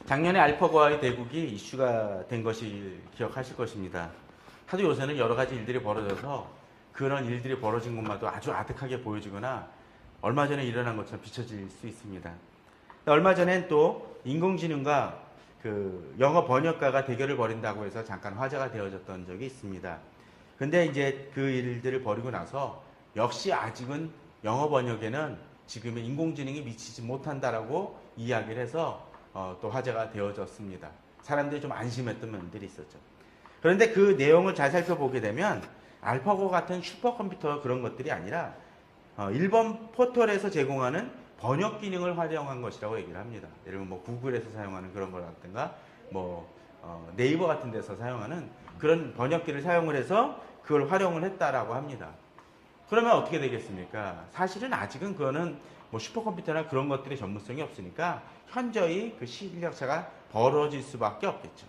작년에 알파고와의 대국이 이슈가 된 것을 기억하실 것입니다. 하도 요새는 여러 가지 일들이 벌어져서 그런 일들이 벌어진 것마도 아주 아득하게 보여지거나 얼마 전에 일어난 것처럼 비춰질 수 있습니다. 얼마 전엔 또 인공지능과 그 영어 번역가가 대결을 벌인다고 해서 잠깐 화제가 되어졌던 적이 있습니다. 근데 이제 그 일들을 벌이고 나서 역시 아직은 영어 번역에는 지금의 인공지능이 미치지 못한다라고 이야기를 해서 또 화제가 되어졌습니다. 사람들이 좀 안심했던 면들이 있었죠. 그런데 그 내용을 잘 살펴보게 되면 알파고 같은 슈퍼컴퓨터 그런 것들이 아니라 일본 포털에서 제공하는 번역 기능을 활용한 것이라고 얘기를 합니다. 예를 들면 뭐 구글에서 사용하는 그런 거라든가 뭐 네이버 같은 데서 사용하는 그런 번역기를 사용을 해서 그걸 활용을 했다라고 합니다. 그러면 어떻게 되겠습니까? 사실은 아직은 그거는 뭐 슈퍼컴퓨터나 그런 것들의 전문성이 없으니까 현저히 그 실력차가 벌어질 수밖에 없겠죠.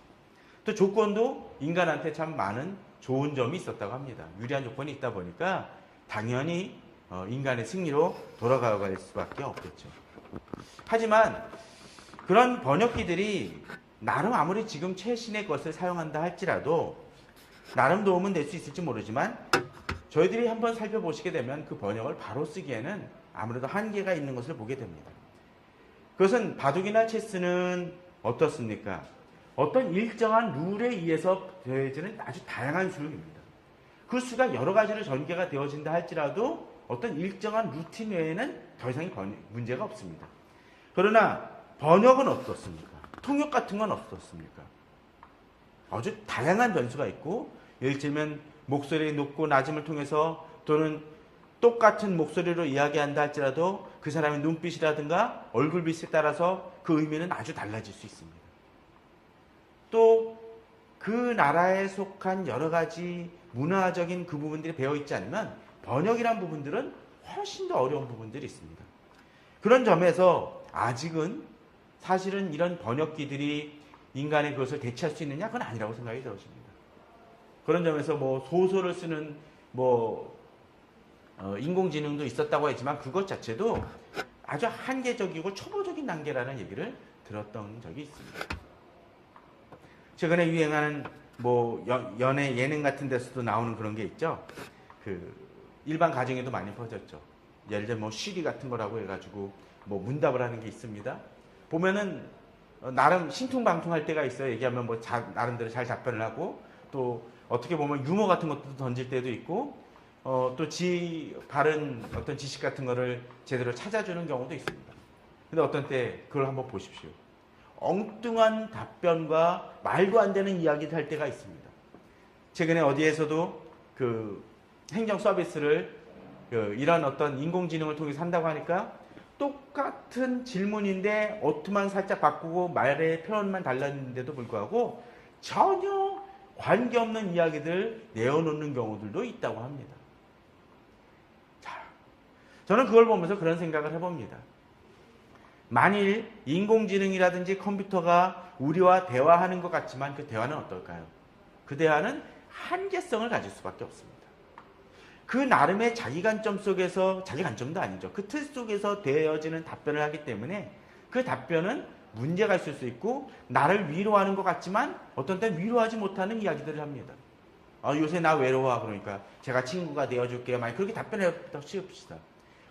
또 조건도 인간한테 참 많은 좋은 점이 있었다고 합니다. 유리한 조건이 있다 보니까 당연히 인간의 승리로 돌아갈 수밖에 없겠죠. 하지만 그런 번역기들이 나름 아무리 지금 최신의 것을 사용한다 할지라도 나름 도움은 될 수 있을지 모르지만 저희들이 한번 살펴보시게 되면 그 번역을 바로 쓰기에는 아무래도 한계가 있는 것을 보게 됩니다. 그것은 바둑이나 체스는 어떻습니까? 어떤 일정한 룰에 의해서 되어지는 아주 다양한 수입니다. 그 수가 여러 가지로 전개가 되어진다 할지라도 어떤 일정한 루틴 외에는 더 이상의 문제가 없습니다. 그러나 번역은 어떻습니까? 통역 같은 건 어떻습니까? 아주 다양한 변수가 있고 예를 들면 목소리의 높고 낮음을 통해서 또는 똑같은 목소리로 이야기한다 할지라도 그 사람의 눈빛이라든가 얼굴빛에 따라서 그 의미는 아주 달라질 수 있습니다. 또 그 나라에 속한 여러 가지 문화적인 그 부분들이 배어있지 않으면 번역이란 부분들은 훨씬 더 어려운 부분들이 있습니다. 그런 점에서 아직은 사실은 이런 번역기들이 인간의 그것을 대체할 수 있느냐? 그건 아니라고 생각이 들어집니다. 그런 점에서 뭐 소설을 쓰는 인공지능도 있었다고 했지만 그것 자체도 아주 한계적이고 초보적인 단계라는 얘기를 들었던 적이 있습니다. 최근에 유행하는 연애 예능 같은 데서도 나오는 그런 게 있죠. 그 일반 가정에도 많이 퍼졌죠. 예를 들면 쉬리 같은 거라고 해가지고 문답을 하는 게 있습니다. 보면은 나름 신퉁방퉁할 때가 있어요. 얘기하면 나름대로 잘 답변을 하고 또 어떻게 보면 유머 같은 것도 던질 때도 있고 또 바른 어떤 지식 같은 거를 제대로 찾아주는 경우도 있습니다. 근데 어떤 때 그걸 한번 보십시오. 엉뚱한 답변과 말도 안 되는 이야기를 할 때가 있습니다. 최근에 어디에서도 그 행정 서비스를 이런 어떤 인공지능을 통해서 한다고 하니까 똑같은 질문인데 어투만 살짝 바꾸고 말의 표현만 달랐는데도 불구하고 전혀 관계없는 이야기들을 내어놓는 경우들도 있다고 합니다. 자, 저는 그걸 보면서 그런 생각을 해봅니다. 만일 인공지능이라든지 컴퓨터가 우리와 대화하는 것 같지만 그 대화는 어떨까요? 그 대화는 한계성을 가질 수밖에 없습니다. 그 나름의 자기 관점 속에서, 자기 관점도 아니죠. 그 틀 속에서 되어지는 답변을 하기 때문에 그 답변은 문제가 있을 수 있고 나를 위로하는 것 같지만 어떤 때는 위로하지 못하는 이야기들을 합니다. 요새 나 외로워. 그러니까 제가 친구가 되어줄게요. 만약 그렇게 답변했다고 치읍시다.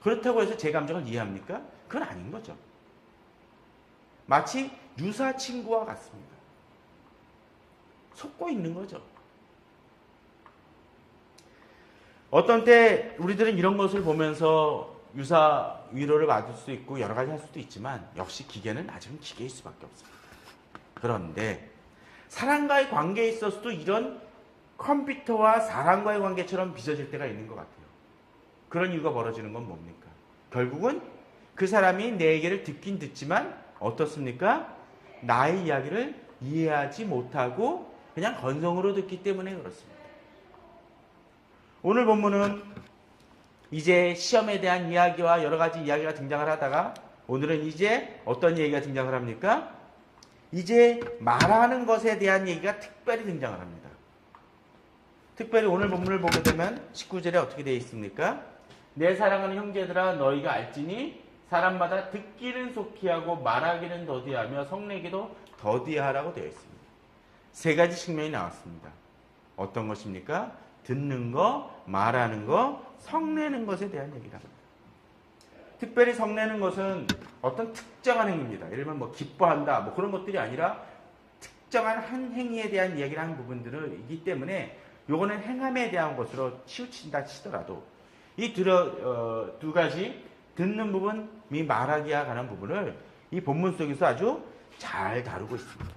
그렇다고 해서 제 감정을 이해합니까? 그건 아닌 거죠. 마치 유사 친구와 같습니다. 속고 있는 거죠. 어떤 때 우리들은 이런 것을 보면서 유사 위로를 받을 수도 있고 여러 가지 할 수도 있지만 역시 기계는 아직은 기계일 수밖에 없습니다. 그런데 사람과의 관계에 있어서도 이런 컴퓨터와 사람과의 관계처럼 빚어질 때가 있는 것 같아요. 그런 이유가 벌어지는 건 뭡니까? 결국은 그 사람이 내 얘기를 듣긴 듣지만 어떻습니까? 나의 이야기를 이해하지 못하고 그냥 건성으로 듣기 때문에 그렇습니다. 오늘 본문은 이제 시험에 대한 이야기와 여러 가지 이야기가 등장을 하다가 오늘은 이제 어떤 얘기가 등장을 합니까? 이제 말하는 것에 대한 얘기가 특별히 등장을 합니다. 특별히 오늘 본문을 보게 되면 19절에 어떻게 되어 있습니까? 내 사랑하는 형제들아 너희가 알지니 사람마다 듣기는 속히 하고 말하기는 더디하며 성내기도 더디하라고 되어 있습니다. 세 가지 측면이 나왔습니다. 어떤 것입니까? 듣는 거, 말하는 거, 성내는 것에 대한 얘기를 합니다. 특별히 성내는 것은 어떤 특정한 행위입니다. 예를 들면 뭐 기뻐한다, 뭐 그런 것들이 아니라 특정한 한 행위에 대한 이야기를 하는 부분들이기 때문에 요거는 행함에 대한 것으로 치우친다 치더라도 이 두 가지 듣는 부분, 이 말하기와 관한 부분을 이 본문 속에서 아주 잘 다루고 있습니다.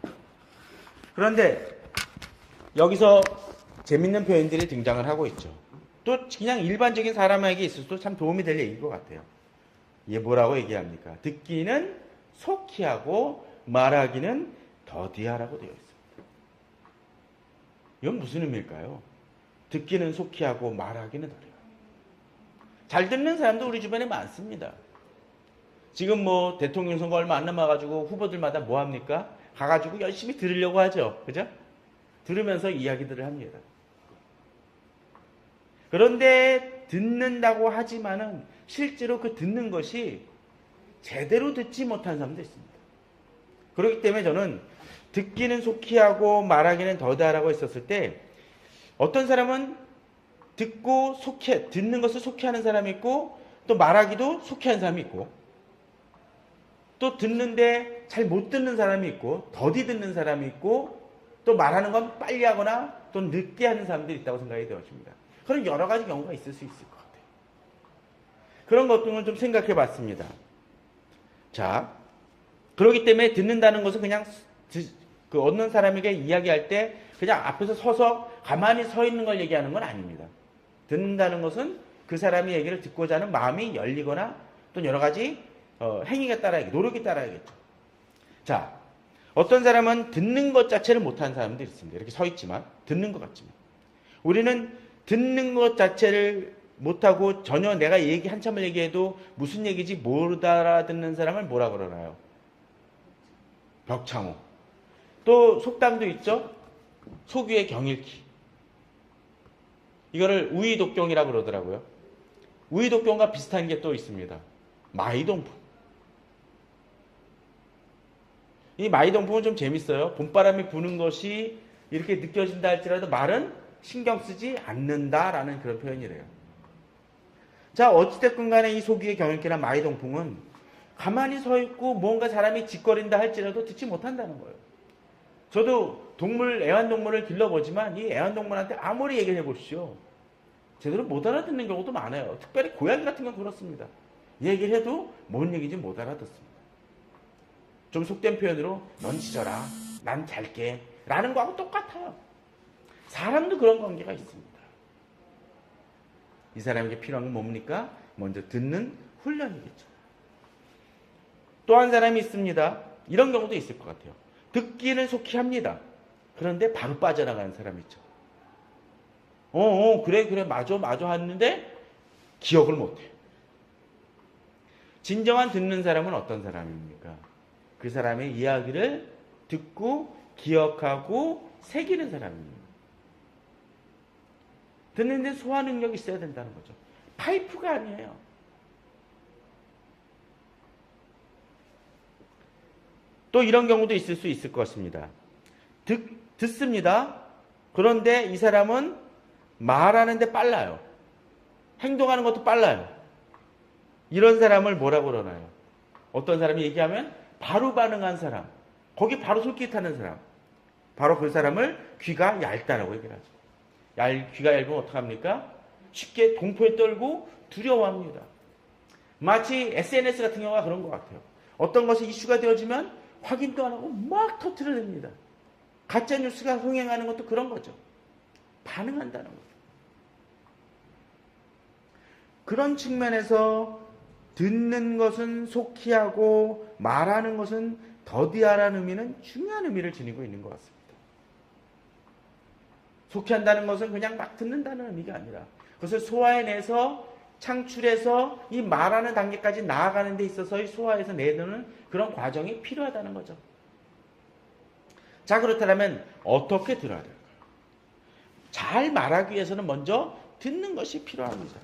그런데 여기서 재밌는 표현들이 등장을 하고 있죠. 또 그냥 일반적인 사람에게 있어서도 참 도움이 될 얘기인 것 같아요. 이게 뭐라고 얘기합니까? 듣기는 속히 하고 말하기는 더디하라고 되어 있습니다. 이건 무슨 의미일까요? 듣기는 속히 하고 말하기는 더디하다. 잘 듣는 사람도 우리 주변에 많습니다. 지금 뭐 대통령 선거 얼마 안 남아가지고 후보들마다 뭐 합니까? 가가지고 열심히 들으려고 하죠. 그죠? 들으면서 이야기들을 합니다. 그런데 듣는다고 하지만은 실제로 그 듣는 것이 제대로 듣지 못한 사람도 있습니다. 그렇기 때문에 저는 듣기는 속히 하고 말하기는 더디하라고 했었을 때 어떤 사람은 듣는 것을 속히 하는 사람이 있고 또 말하기도 속히 하는 사람이 있고 또 듣는데 잘 못 듣는 사람이 있고 더디 듣는 사람이 있고 또 말하는 건 빨리 하거나 또 늦게 하는 사람들이 있다고 생각이 되어집니다. 그런 여러 가지 경우가 있을 수 있을 것 같아요. 그런 것들을 좀 생각해 봤습니다. 자, 그렇기 때문에 듣는다는 것은 그냥 그 얻는 사람에게 이야기할 때 그냥 앞에서 서서 가만히 서 있는 걸 얘기하는 건 아닙니다. 듣는다는 것은 그 사람의 얘기를 듣고자 하는 마음이 열리거나 또 여러 가지 행위가 따라야겠죠. 노력이 따라야겠죠. 자, 어떤 사람은 듣는 것 자체를 못하는 사람들이 있습니다. 이렇게 서 있지만 듣는 것 같지만 우리는 듣는 것 자체를 못하고 전혀 내가 한참을 얘기해도 무슨 얘기인지 못 알아듣는 사람을 뭐라 그러나요? 벽창호. 또 속담도 있죠. 속 위에 경읽기. 이거를 우이독경이라고 그러더라고요. 우이독경과 비슷한 게 또 있습니다. 마이동풍. 이 마이동풍은 좀 재밌어요. 봄바람이 부는 것이 이렇게 느껴진다 할지라도 말은 신경 쓰지 않는다라는 그런 표현이래요. 자, 어찌됐건 간에 이 속 위에 경읽기나 마이동풍은 가만히 서 있고 뭔가 사람이 짓거린다 할지라도 듣지 못한다는 거예요. 저도 애완동물을 길러보지만 이 애완동물한테 아무리 얘기를 해보십시오. 제대로 못 알아듣는 경우도 많아요. 특별히 고양이 같은 경우는 그렇습니다. 얘기를 해도 뭔 얘기인지 못 알아듣습니다. 좀 속된 표현으로 넌 짖어라, 난 잘게 라는 거하고 똑같아요. 사람도 그런 관계가 있습니다. 이 사람에게 필요한 건 뭡니까? 먼저 듣는 훈련이겠죠. 또 한 사람이 있습니다. 이런 경우도 있을 것 같아요. 듣기는 속히 합니다. 그런데 바로 빠져나가는 사람이 있죠. 그래, 맞아 하는데 기억을 못해. 진정한 듣는 사람은 어떤 사람입니까? 그 사람의 이야기를 듣고 기억하고 새기는 사람입니다. 듣는데 소화 능력이 있어야 된다는 거죠. 파이프가 아니에요. 또 이런 경우도 있을 수 있을 것입니다. 듣습니다. 그런데 이 사람은 말하는데 빨라요. 행동하는 것도 빨라요. 이런 사람을 뭐라고 그러나요? 어떤 사람이 얘기하면 바로 반응한 사람, 거기 바로 솔깃하는 사람, 바로 그 사람을 귀가 얇다라고 얘기를 하죠. 귀가 얇으면 어떡합니까? 쉽게 공포에 떨고 두려워합니다. 마치 SNS 같은 경우가 그런 것 같아요. 어떤 것이 이슈가 되어지면 확인도 안 하고 막 터트려냅니다. 가짜뉴스가 흥행하는 것도 그런 거죠. 반응한다는 거죠. 그런 측면에서 듣는 것은 속히 하고 말하는 것은 더디하라는 의미는 중요한 의미를 지니고 있는 것 같습니다. 속히 한다는 것은 그냥 막 듣는다는 의미가 아니라 그것을 소화해내서 창출해서 이 말하는 단계까지 나아가는 데 있어서의 소화해서 내놓는 그런 과정이 필요하다는 거죠. 자, 그렇다면 어떻게 들어야 될까요? 잘 말하기 위해서는 먼저 듣는 것이 필요합니다.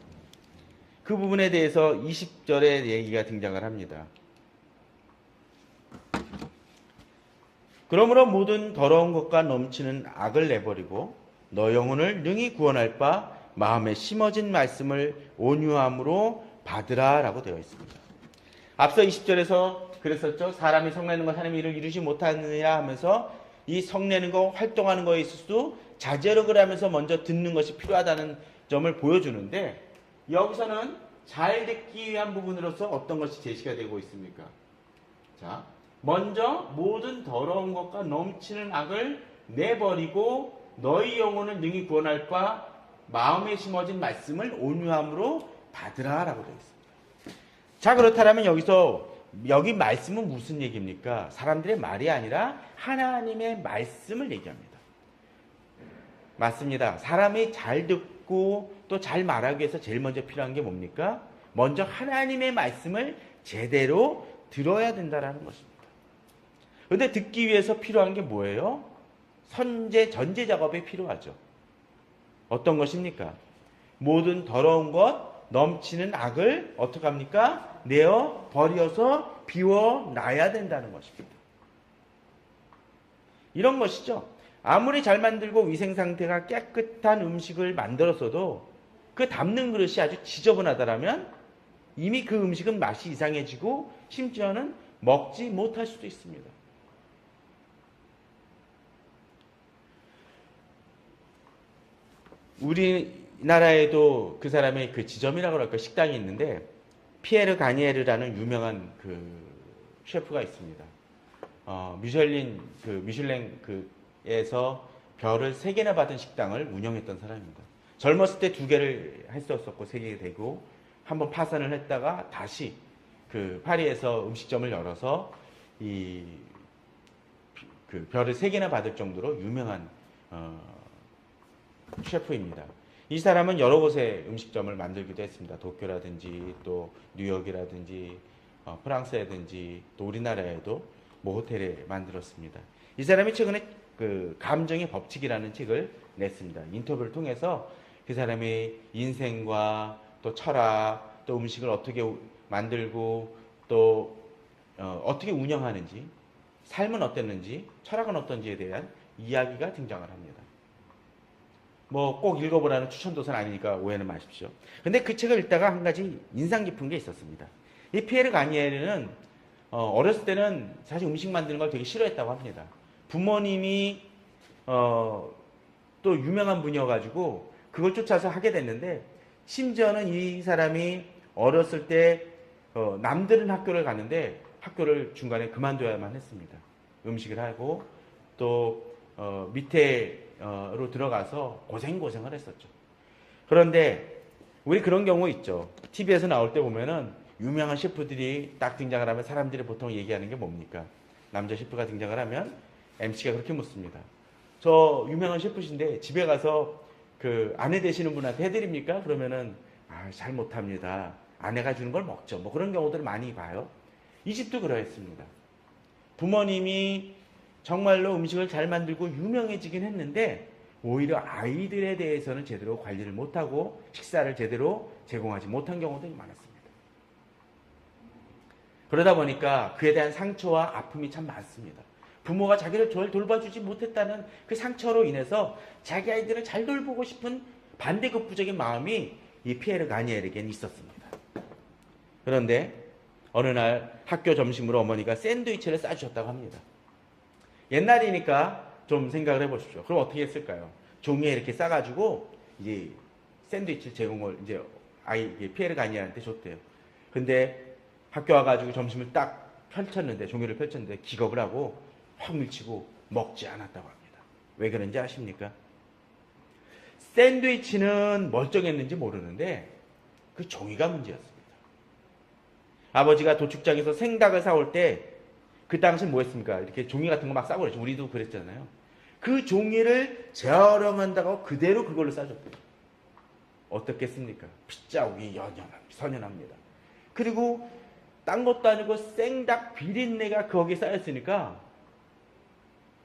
그 부분에 대해서 20절의 얘기가 등장을 합니다. 그러므로 모든 더러운 것과 넘치는 악을 내버리고 너 영혼을 능히 구원할 바 마음에 심어진 말씀을 온유함으로 받으라 라고 되어 있습니다. 앞서 20절에서 그랬었죠. 사람이 성내는 것 하나님의 일을 이루지 못하느냐 하면서 이 성내는 거 활동하는 거에 있어서도 자제력을 하면서 먼저 듣는 것이 필요하다는 점을 보여주는데 여기서는 잘 듣기 위한 부분으로서 어떤 것이 제시가 되고 있습니까? 자, 먼저 모든 더러운 것과 넘치는 악을 내버리고 너희 영혼을 능히 구원할 바 마음에 심어진 말씀을 온유함으로 받으라 라고 되어 있습니다. 자, 그렇다면 여기 말씀은 무슨 얘기입니까? 사람들의 말이 아니라 하나님의 말씀을 얘기합니다. 맞습니다. 사람이 잘 듣고 또 잘 말하기 위해서 제일 먼저 필요한 게 뭡니까? 먼저 하나님의 말씀을 제대로 들어야 된다는 것입니다. 그런데 듣기 위해서 필요한 게 뭐예요? 전제 작업이 필요하죠. 어떤 것입니까? 모든 더러운 것, 넘치는 악을 어떻게 합니까? 내어 버려서 비워놔야 된다는 것입니다. 이런 것이죠. 아무리 잘 만들고 위생상태가 깨끗한 음식을 만들었어도 그 담는 그릇이 아주 지저분하다면 이미 그 음식은 맛이 이상해지고 심지어는 먹지 못할 수도 있습니다. 우리나라에도 그 사람의 그 지점이라고 할까 식당이 있는데 피에르 가니에르라는 유명한 그 셰프가 있습니다. 미슐랭에서 별을 3개나 받은 식당을 운영했던 사람입니다. 젊었을 때 2개를 했었고 3개 되고 한번 파산을 했다가 다시 그 파리에서 음식점을 열어서 그 별을 3개나 받을 정도로 유명한 셰프입니다. 이 사람은 여러 곳에 음식점을 만들기도 했습니다. 도쿄라든지 또 뉴욕이라든지 프랑스라든지 또 우리나라에도 호텔에 만들었습니다. 이 사람이 최근에 그 감정의 법칙이라는 책을 냈습니다. 인터뷰를 통해서 그 사람의 인생과 또 철학, 또 음식을 어떻게 만들고 또 어떻게 운영하는지, 삶은 어땠는지, 철학은 어떤지에 대한 이야기가 등장을 합니다. 꼭 읽어보라는 추천도서는 아니니까 오해는 마십시오. 근데 그 책을 읽다가 한 가지 인상 깊은 게 있었습니다. 이 피에르 가니에르는 어렸을 때는 사실 음식 만드는 걸 되게 싫어했다고 합니다. 부모님이 또 유명한 분이어가지고 그걸 쫓아서 하게 됐는데 심지어는 이 사람이 어렸을 때 남들은 학교를 가는데 학교를 중간에 그만둬야만 했습니다. 음식을 하고 또 밑에로 들어가서 고생을 했었죠. 그런데 우리 그런 경우 있죠. TV에서 나올 때 보면은 유명한 셰프들이 딱 등장을 하면 사람들이 보통 얘기하는 게 뭡니까? 남자 셰프가 등장을 하면 MC가 그렇게 묻습니다. 저 유명한 셰프신데 집에 가서 그 아내 되시는 분한테 해드립니까? 그러면은 잘 못합니다. 아내가 주는 걸 먹죠. 그런 경우들을 많이 봐요. 이 집도 그러했습니다. 부모님이 정말로 음식을 잘 만들고 유명해지긴 했는데 오히려 아이들에 대해서는 제대로 관리를 못하고 식사를 제대로 제공하지 못한 경우들이 많았습니다. 그러다 보니까 그에 대한 상처와 아픔이 참 많습니다. 부모가 자기를 잘 돌봐주지 못했다는 그 상처로 인해서 자기 아이들을 잘 돌보고 싶은 반대급부적인 마음이 이 피에르 가니에르에겐 있었습니다. 그런데 어느 날 학교 점심으로 어머니가 샌드위치를 싸주셨다고 합니다. 옛날이니까 좀 생각을 해보십시오. 그럼 어떻게 했을까요? 종이에 이렇게 싸가지고 이제 샌드위치 제공을 이제 피에르 가니에르한테 줬대요. 근데 학교 와가지고 점심을 딱 종이를 펼쳤는데 기겁을 하고 확 밀치고 먹지 않았다고 합니다. 왜 그런지 아십니까? 샌드위치는 멀쩡했는지 모르는데 그 종이가 문제였습니다. 아버지가 도축장에서 생닭을 사올 때 그 당시 뭐 했습니까? 이렇게 종이 같은 거 막 싸고 그랬죠. 우리도 그랬잖아요. 그 종이를 재활용한다고 그대로 그걸로 싸줬대요. 어떻겠습니까? 핏자국이 선연합니다. 그리고 딴 것도 아니고 생닭 비린내가 거기에 쌓였으니까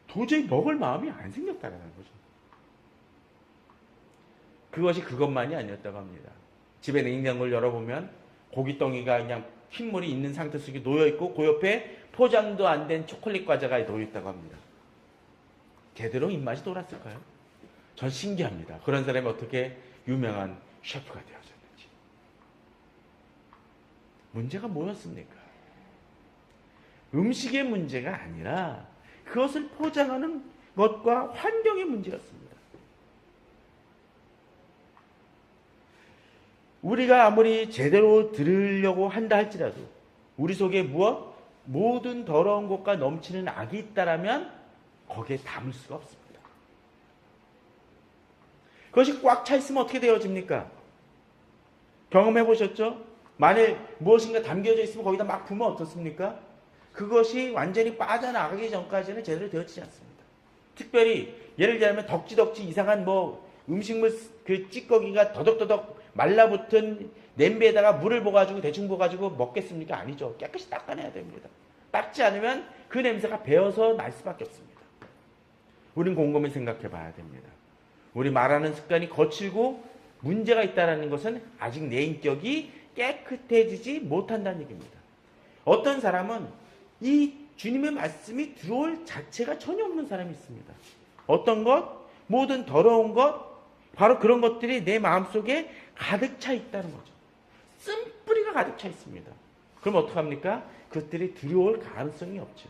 도저히 먹을 마음이 안 생겼다는 거죠. 그것이 그것만이 아니었다고 합니다. 집에 냉장고를 열어보면 고깃덩이가 그냥 흰물이 있는 상태 속에 놓여있고 그 옆에 포장도 안 된 초콜릿 과자가 놓여있다고 합니다. 제대로 입맛이 돌았을까요? 전 신기합니다. 그런 사람이 어떻게 유명한 셰프가 되어졌는지. 문제가 뭐였습니까? 음식의 문제가 아니라 그것을 포장하는 것과 환경의 문제였습니다. 우리가 아무리 제대로 들으려고 한다 할지라도 우리 속에 무엇? 모든 더러운 것과 넘치는 악이 있다라면 거기에 담을 수가 없습니다. 그것이 꽉 차 있으면 어떻게 되어집니까? 경험해 보셨죠? 만일 무엇인가 담겨져 있으면 거기다 막 부으면 어떻습니까? 그것이 완전히 빠져나가기 전까지는 제대로 되어지지 않습니다. 특별히 예를 들면 덕지덕지 이상한 음식물 그 찌꺼기가 더덕더덕 말라붙은 냄비에다가 물을 부어가지고 대충 부어가지고 먹겠습니까? 아니죠. 깨끗이 닦아내야 됩니다. 닦지 않으면 그 냄새가 배어서 날 수밖에 없습니다. 우린 곰곰이 생각해 봐야 됩니다. 우리 말하는 습관이 거칠고 문제가 있다는 것은 아직 내 인격이 깨끗해지지 못한다는 얘기입니다. 어떤 사람은 이 주님의 말씀이 들어올 자체가 전혀 없는 사람이 있습니다. 어떤 것? 모든 더러운 것? 바로 그런 것들이 내 마음속에 가득 차 있다는 거죠. 쓴뿌리가 가득 차 있습니다. 그럼 어떡합니까? 그것들이 들어올 가능성이 없죠.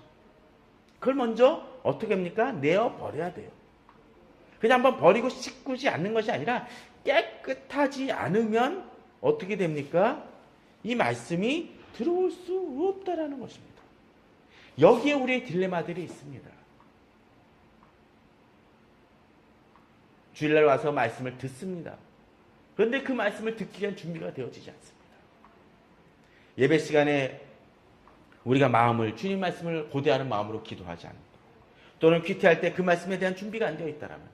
그걸 먼저 어떻게 합니까? 내어버려야 돼요. 그냥 한번 버리고 씻지 않는 것이 아니라 깨끗하지 않으면 어떻게 됩니까? 이 말씀이 들어올 수 없다라는 것입니다. 여기에 우리의 딜레마들이 있습니다. 주일날 와서 말씀을 듣습니다. 그런데 그 말씀을 듣기 위한 준비가 되어지지 않습니다. 예배 시간에 우리가 주님 말씀을 고대하는 마음으로 기도하지 않고 또는 큐티할 때 그 말씀에 대한 준비가 안 되어 있다라면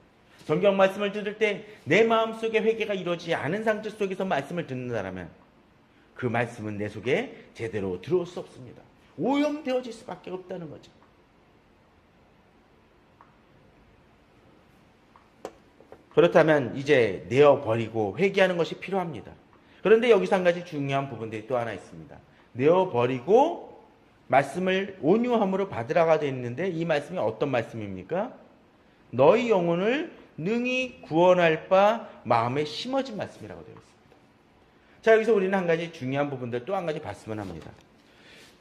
성경 말씀을 들을 때 내 마음속에 회개가 이루어지지 않은 상태 속에서 말씀을 듣는다라면 그 말씀은 내 속에 제대로 들어올 수 없습니다. 오염되어질 수밖에 없다는 거죠. 그렇다면 이제 내어버리고 회개하는 것이 필요합니다. 그런데 여기서 한 가지 중요한 부분들이 또 하나 있습니다. 내어버리고 말씀을 온유함으로 받으라가 되어 있는데 이 말씀이 어떤 말씀입니까? 너희 영혼을 능히 구원할 바 마음에 심어진 말씀이라고 되어 있습니다. 자, 여기서 우리는 한 가지 중요한 부분들 또 한 가지 봤으면 합니다.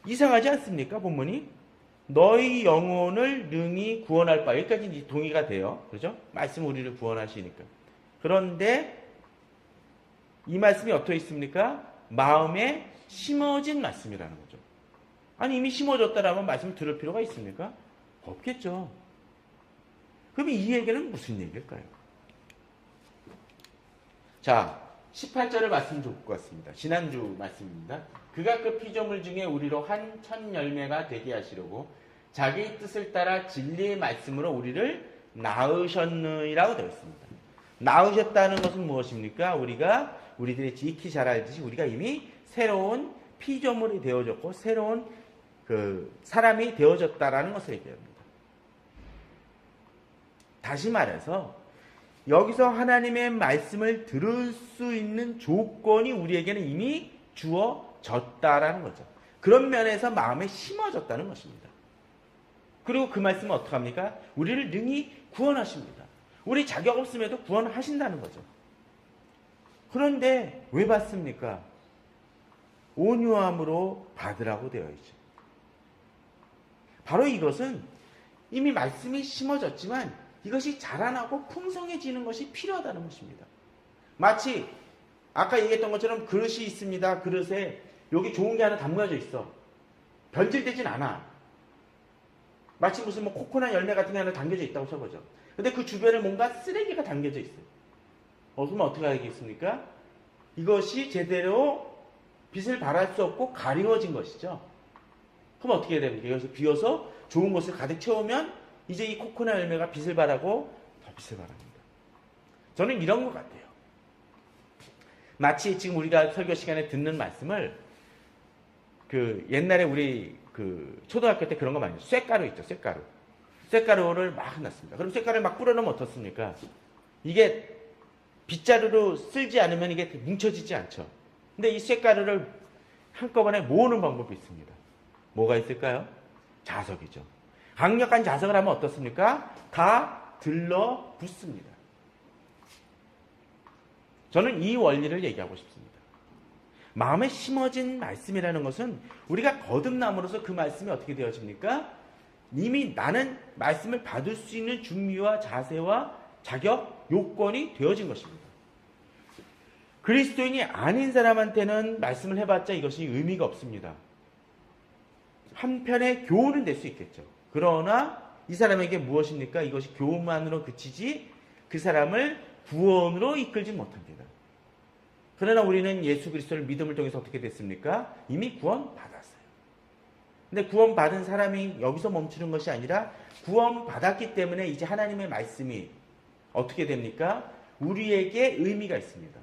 이상하지 않습니까? 본문이 너희 영혼을 능히 구원할 바 여기까지 동의가 돼요. 그렇죠? 말씀 우리를 구원하시니까. 그런데 이 말씀이 어떻게 있습니까? 마음에 심어진 말씀이라는 거죠. 아니 이미 심어졌다라면 말씀을 들을 필요가 있습니까? 없겠죠. 그럼 이 얘기는 무슨 얘기일까요? 자, 18절을 말씀 줄 것 같습니다. 지난주 말씀입니다. 그가 그 피조물 중에 우리로 한 천 열매가 되게 하시려고 자기 뜻을 따라 진리의 말씀으로 우리를 낳으셨느니라고 되어 있습니다. 낳으셨다는 것은 무엇입니까? 우리들이 지극히 잘 알듯이 우리가 이미 새로운 피조물이 되어졌고 새로운 사람이 되어졌다라는 것을 얘기합니다. 다시 말해서 여기서 하나님의 말씀을 들을 수 있는 조건이 우리에게는 이미 주어졌다라는 거죠. 그런 면에서 마음에 심어졌다는 것입니다. 그리고 그 말씀은 어떻게 합니까? 우리를 능히 구원하십니다. 우리 자격 없음에도 구원하신다는 거죠. 그런데 왜 받습니까? 온유함으로 받으라고 되어 있죠. 바로 이것은 이미 말씀이 심어졌지만 이것이 자라나고 풍성해지는 것이 필요하다는 것입니다. 마치 아까 얘기했던 것처럼 그릇이 있습니다. 그릇에 여기 좋은 게 하나 담겨져 있어. 변질되진 않아. 마치 무슨 코코넛 열매 같은 게 하나 담겨져 있다고 쳐보죠. 근데 그 주변에 뭔가 쓰레기가 담겨져 있어요. 그러면 어떻게 하겠습니까? 이것이 제대로 빛을 발할 수 없고 가리워진 것이죠. 그럼 어떻게 해야 됩니까? 여기서 비워서 좋은 것을 가득 채우면 이제 이 코코넛 열매가 빛을 발하고 더 빛을 발합니다. 저는 이런 것 같아요. 마치 지금 우리가 설교 시간에 듣는 말씀을 옛날에 우리 초등학교 때 그런 거 많이 했어요. 쇳가루 있죠, 쇳가루. 쇳가루를 막 넣습니다. 그럼 쇳가루를 막 뿌려놓으면 어떻습니까? 이게 빗자루로 쓸지 않으면 이게 뭉쳐지지 않죠. 근데 이 쇳가루를 한꺼번에 모으는 방법이 있습니다. 뭐가 있을까요? 자석이죠. 강력한 자석을 하면 어떻습니까? 다 들러붙습니다. 저는 이 원리를 얘기하고 싶습니다. 마음에 심어진 말씀이라는 것은 우리가 거듭남으로써 그 말씀이 어떻게 되어집니까? 이미 나는 말씀을 받을 수 있는 준비와 자세와 자격, 요건이 되어진 것입니다. 그리스도인이 아닌 사람한테는 말씀을 해봤자 이것이 의미가 없습니다. 한편의 교훈은 될 수 있겠죠. 그러나 이 사람에게 무엇입니까? 이것이 교훈만으로 그치지 그 사람을 구원으로 이끌지 못합니다. 그러나 우리는 예수 그리스도를 믿음을 통해서 어떻게 됐습니까? 이미 구원 받았어요. 근데 구원 받은 사람이 여기서 멈추는 것이 아니라 구원 받았기 때문에 이제 하나님의 말씀이 어떻게 됩니까? 우리에게 의미가 있습니다.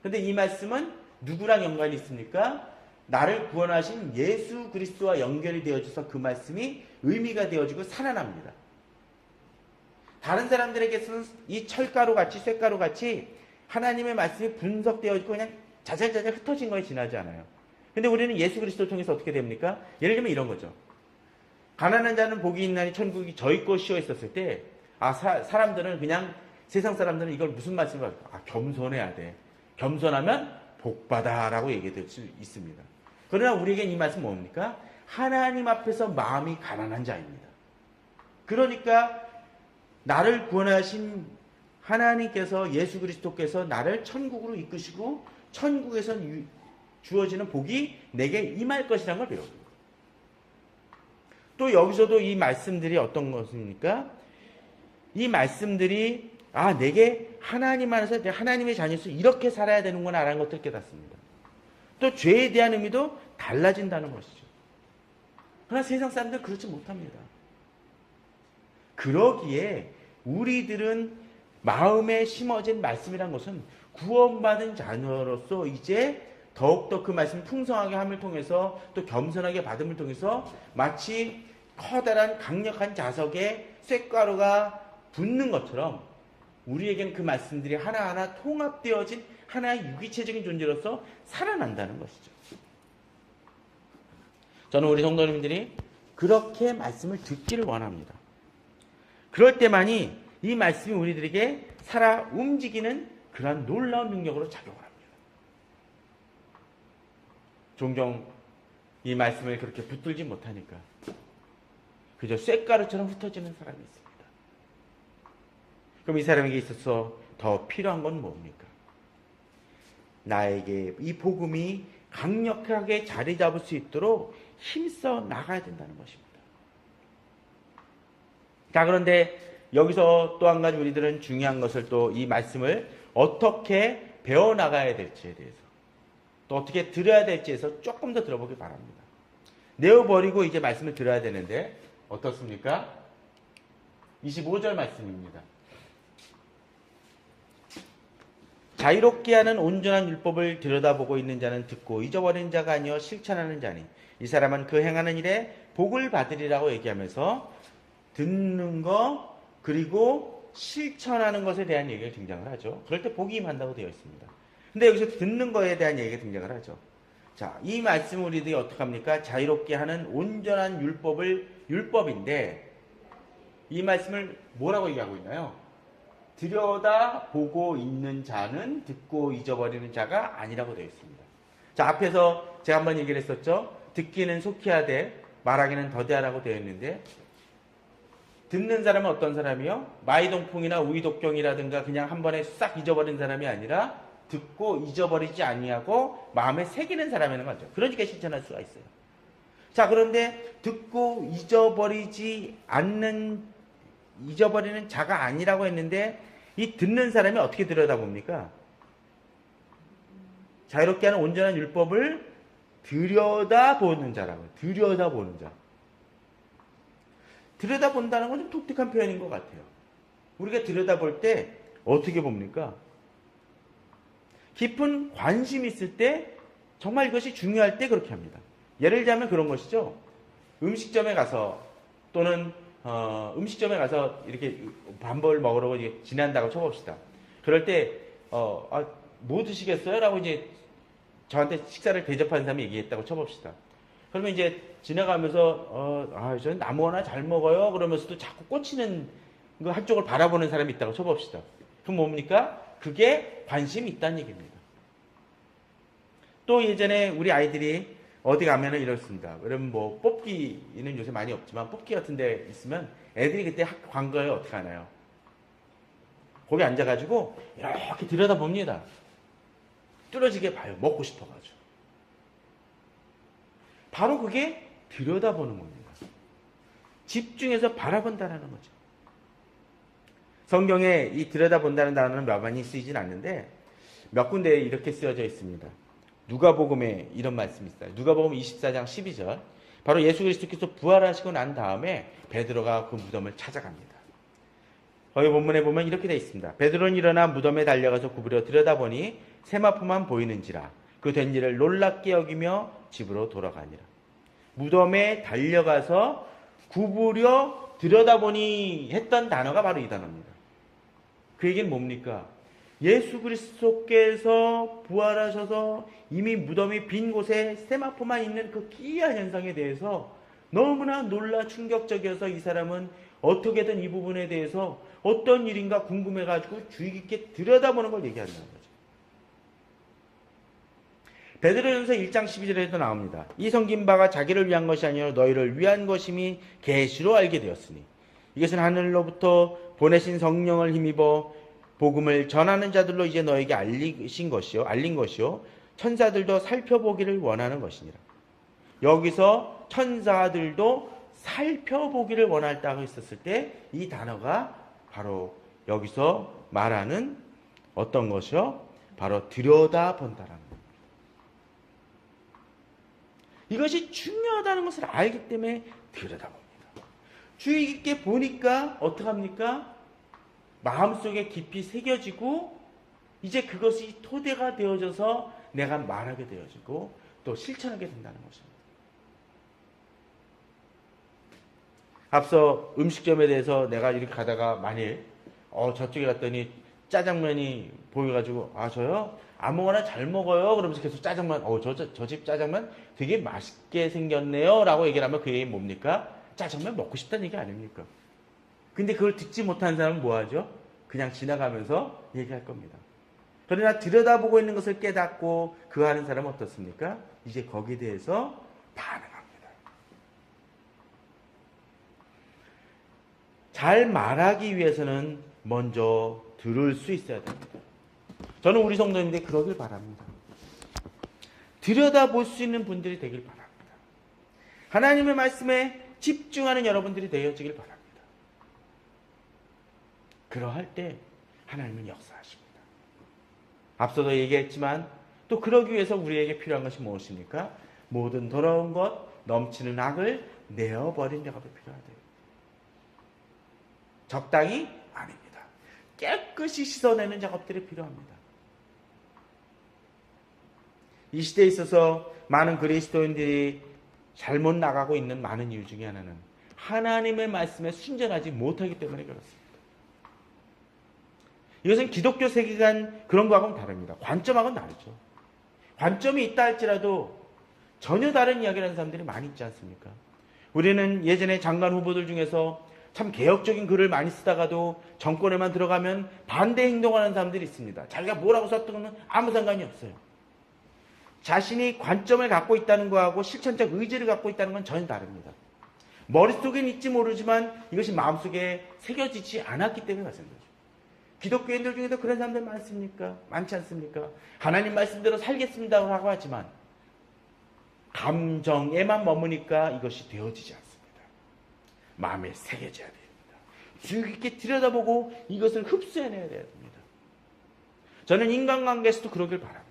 근데 이 말씀은 누구랑 연관이 있습니까? 나를 구원하신 예수 그리스도와 연결이 되어져서 그 말씀이 의미가 되어지고 살아납니다. 다른 사람들에게서는 이 철가루 같이 쇳가루 같이 하나님의 말씀이 분석되어지고 그냥 자잘자잘 흩어진 거에 지나지 않아요. 근데 우리는 예수 그리스도를 통해서 어떻게 됩니까? 예를 들면 이런 거죠. 가난한 자는 복이 있나니 천국이 저희 것이여 있었을 때 사람들은 그냥 세상 사람들은 이걸 무슨 말씀을 할까? 겸손해야 돼. 겸손하면 복받아라고 얘기될 수 있습니다. 그러나 우리에겐 이 말씀은 뭡니까? 하나님 앞에서 마음이 가난한 자입니다. 그러니까 나를 구원하신 하나님께서 예수 그리스도께서 나를 천국으로 이끄시고 천국에서 주어지는 복이 내게 임할 것이라는 걸 배웁니다. 또 여기서도 이 말씀들이 어떤 것입니까? 이 말씀들이 내게 하나님 안에서 하나님의 자녀로서 이렇게 살아야 되는구나 라는 것들을 깨닫습니다. 또 죄에 대한 의미도 달라진다는 것이죠. 그러나 세상 사람들은 그렇지 못합니다. 그러기에 우리들은 마음에 심어진 말씀이란 것은 구원받은 자녀로서 이제 더욱더 그 말씀을 풍성하게 함을 통해서 또 겸손하게 받음을 통해서 마치 커다란 강력한 자석에 쇳가루가 붙는 것처럼 우리에겐 그 말씀들이 하나하나 통합되어진 하나의 유기체적인 존재로서 살아난다는 것이죠. 저는 우리 성도님들이 그렇게 말씀을 듣기를 원합니다. 그럴 때만이 이 말씀이 우리들에게 살아 움직이는 그러한 놀라운 능력으로 작용을 합니다. 종종 이 말씀을 그렇게 붙들지 못하니까 그저 쇳가루처럼 흩어지는 사람이 있습니다. 그럼 이 사람에게 있어서 더 필요한 건 뭡니까? 나에게 이 복음이 강력하게 자리 잡을 수 있도록 힘써 나가야 된다는 것입니다. 자, 그런데 여기서 또 한 가지 우리들은 중요한 것을 또 이 말씀을 어떻게 배워나가야 될지에 대해서 또 어떻게 들어야 될지에서 조금 더 들어보길 바랍니다. 내어버리고 이제 말씀을 들어야 되는데 어떻습니까? 25절 말씀입니다. 자유롭게 하는 온전한 율법을 들여다보고 있는 자는 듣고 잊어버린 자가 아니여 실천하는 자니 이 사람은 그 행하는 일에 복을 받으리라고 얘기하면서 듣는 거 그리고 실천하는 것에 대한 얘기가 등장을 하죠. 그럴 때 복이 임한다고 되어 있습니다. 근데 여기서 듣는 거에 대한 얘기가 등장을 하죠. 자, 이 말씀을 우리들이 어떻게 합니까? 자유롭게 하는 온전한 율법인데 이 말씀을 뭐라고 얘기하고 있나요? 들여다보고 있는 자는 듣고 잊어버리는 자가 아니라고 되어 있습니다. 자, 앞에서 제가 한번 얘기를 했었죠. 듣기는 속히 하되 말하기는 더디하라고 되어 있는데 듣는 사람은 어떤 사람이요? 마이동풍이나 우이독경이라든가 그냥 한 번에 싹 잊어버린 사람이 아니라 듣고 잊어버리지 아니하고 마음에 새기는 사람이라는 거죠. 그러니까 실천할 수가 있어요. 자, 그런데 듣고 잊어버리는 자가 아니라고 했는데 이 듣는 사람이 어떻게 들여다봅니까? 자유롭게 하는 온전한 율법을 들여다보는 자라고요. 들여다보는 자. 들여다본다는 건 좀 독특한 표현인 것 같아요. 우리가 들여다볼 때 어떻게 봅니까? 깊은 관심이 있을 때 정말 이것이 중요할 때 그렇게 합니다. 예를 들자면 그런 것이죠. 음식점에 가서 또는 음식점에 가서 이렇게 밥을 먹으러 지난다고 쳐봅시다. 그럴 때 뭐 드시겠어요? 라고 이제 저한테 식사를 대접하는 사람이 얘기했다고 쳐봅시다. 그러면 이제 지나가면서 저는 나무 하나 잘 먹어요. 그러면서도 자꾸 꽂히는 그 한쪽을 바라보는 사람이 있다고 쳐봅시다. 그럼 뭡니까? 그게 관심이 있다는 얘기입니다. 또 예전에 우리 아이들이 어디 가면은 이렇습니다. 그러면 뭐 뽑기는 요새 많이 없지만 뽑기 같은 데 있으면 애들이 그때 간 거예요. 어떻게 하나요? 거기 앉아가지고 이렇게 들여다봅니다. 뚫어지게 봐요. 먹고 싶어가지고. 바로 그게 들여다보는 겁니다. 집중해서 바라본다라는 거죠. 성경에 이 들여다본다는 단어는 많이 쓰이진 않는데 몇 군데에 이렇게 쓰여져 있습니다. 누가복음에 이런 말씀이 있어요. 누가복음 24장 12절. 바로 예수 그리스도께서 부활하시고 난 다음에 베드로가 그 무덤을 찾아갑니다. 거기 본문에 보면 이렇게 되어 있습니다. 베드로는 일어나 무덤에 달려가서 구부려 들여다보니 세마포만 보이는지라 그 된 일을 놀랍게 여기며 집으로 돌아가니라. 무덤에 달려가서 구부려 들여다보니 했던 단어가 바로 이 단어입니다. 그 얘기는 뭡니까? 예수 그리스도께서 부활하셔서 이미 무덤이 빈 곳에 세마포만 있는 그 기이한 현상에 대해서 너무나 놀라 충격적이어서 이 사람은 어떻게든 이 부분에 대해서 어떤 일인가 궁금해가지고 주의 깊게 들여다보는 걸 얘기한다는 거죠. 베드로전서 1장 12절에도 나옵니다. 이 섬긴 바가 자기를 위한 것이 아니라 너희를 위한 것임이 계시로 알게 되었으니 이것은 하늘로부터 보내신 성령을 힘입어 복음을 전하는 자들로 이제 너에게 알린 것이요 천사들도 살펴보기를 원하는 것이니라. 여기서 천사들도 살펴보기를 원했다고 했었을 때 이 단어가 바로 여기서 말하는 어떤 것이요? 바로 들여다본다라는 것. 이것이 중요하다는 것을 알기 때문에 들여다봅니다. 주의 깊게 보니까 어떡합니까? 마음속에 깊이 새겨지고 이제 그것이 토대가 되어져서 내가 말하게 되어지고 또 실천하게 된다는 것입니다. 앞서 음식점에 대해서 내가 이렇게 가다가 만일 저쪽에 갔더니 짜장면이 보여가지고 저요? 아무거나 잘 먹어요. 그러면서 계속 짜장면 저 집 짜장면 되게 맛있게 생겼네요 라고 얘기를 하면 그 얘기 뭡니까? 짜장면 먹고 싶다는 얘기 아닙니까? 근데 그걸 듣지 못한 사람은 뭐하죠? 그냥 지나가면서 얘기할 겁니다. 그러나 들여다보고 있는 것을 깨닫고 그 하는 사람은 어떻습니까? 이제 거기에 대해서 반응합니다. 잘 말하기 위해서는 먼저 들을 수 있어야 됩니다. 저는 우리 성도님들이 그러길 바랍니다. 들여다볼 수 있는 분들이 되길 바랍니다. 하나님의 말씀에 집중하는 여러분들이 되어지길 바랍니다. 그러할 때 하나님은 역사하십니다. 앞서도 얘기했지만 또 그러기 위해서 우리에게 필요한 것이 무엇입니까? 모든 더러운 것, 넘치는 악을 내어버린 작업이 필요하대요. 적당히 아닙니다. 깨끗이 씻어내는 작업들이 필요합니다. 이 시대에 있어서 많은 그리스도인들이 잘못 나가고 있는 많은 이유 중에 하나는 하나님의 말씀에 순전하지 못하기 때문에 그렇습니다. 이것은 기독교 세계관 그런 거하고는 다릅니다. 관점하고는 다르죠. 관점이 있다 할지라도 전혀 다른 이야기를 하는 사람들이 많이 있지 않습니까? 우리는 예전에 장관 후보들 중에서 참 개혁적인 글을 많이 쓰다가도 정권에만 들어가면 반대 행동하는 사람들이 있습니다. 자기가 뭐라고 썼던 건 아무 상관이 없어요. 자신이 관점을 갖고 있다는 거하고 실천적 의지를 갖고 있다는 건 전혀 다릅니다. 머릿속엔 있지 모르지만 이것이 마음속에 새겨지지 않았기 때문에 그렇습니다. 기독교인들 중에도 그런 사람들 많습니까? 많지 않습니까? 하나님 말씀대로 살겠습니다라고 하지만 감정에만 머무니까 이것이 되어지지 않습니다. 마음에 새겨져야 됩니다. 주의 깊게 들여다보고 이것을 흡수해내야 됩니다. 저는 인간관계에서도 그러길 바랍니다.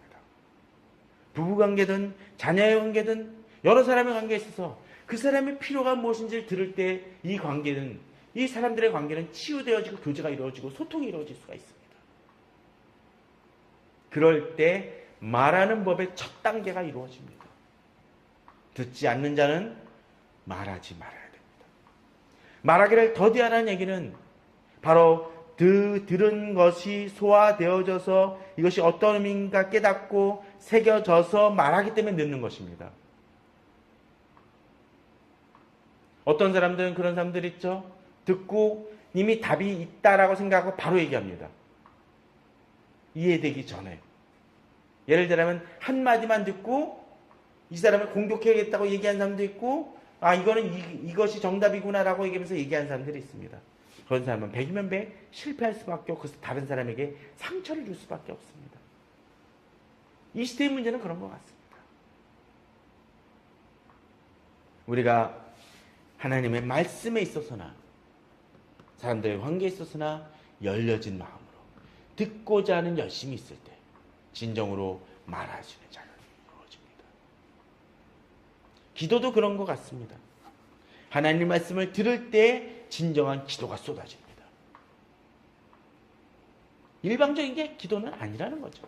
부부관계든 자녀의 관계든 여러 사람의 관계에 있어서 그 사람의 필요가 무엇인지를 들을 때 이 관계는 이 사람들의 관계는 치유되어지고 교제가 이루어지고 소통이 이루어질 수가 있습니다. 그럴 때 말하는 법의 첫 단계가 이루어집니다. 듣지 않는 자는 말하지 말아야 됩니다. 말하기를 더디하라는 얘기는 바로 들은 것이 소화되어져서 이것이 어떤 의미인가 깨닫고 새겨져서 말하기 때문에 늦는 것입니다. 어떤 사람들은 그런 사람들 있죠. 듣고 이미 답이 있다라고 생각하고 바로 얘기합니다. 이해되기 전에. 예를 들면 한마디만 듣고 이 사람을 공격해야겠다고 얘기한 사람도 있고, 아, 이것이 정답이구나라고 얘기하면서 얘기하는 사람들이 있습니다. 그런 사람은 100이면 100 실패할 수밖에 없고, 그래서 다른 사람에게 상처를 줄 수밖에 없습니다. 이 시대의 문제는 그런 것 같습니다. 우리가 하나님의 말씀에 있어서나 사람들의 관계에 있어서나 열려진 마음으로 듣고자 하는 열심이 있을 때 진정으로 말할 수 있는 자는 이루어집니다. 기도도 그런 것 같습니다. 하나님 말씀을 들을 때 진정한 기도가 쏟아집니다. 일방적인 게 기도는 아니라는 거죠.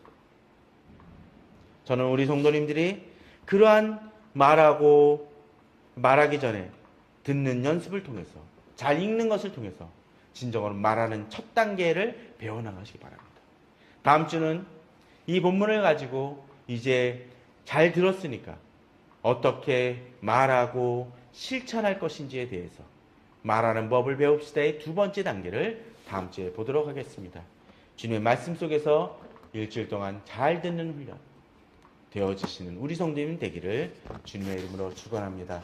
저는 우리 성도님들이 그러한 말하기 전에 듣는 연습을 통해서, 잘 읽는 것을 통해서 진정으로 말하는 첫 단계를 배워나가시기 바랍니다. 다음 주는 이 본문을 가지고 이제 잘 들었으니까 어떻게 말하고 실천할 것인지에 대해서 말하는 법을 배웁시다의 두 번째 단계를 다음 주에 보도록 하겠습니다. 주님의 말씀 속에서 일주일 동안 잘 듣는 훈련 되어지시는 우리 성도님 되기를 주님의 이름으로 축원합니다.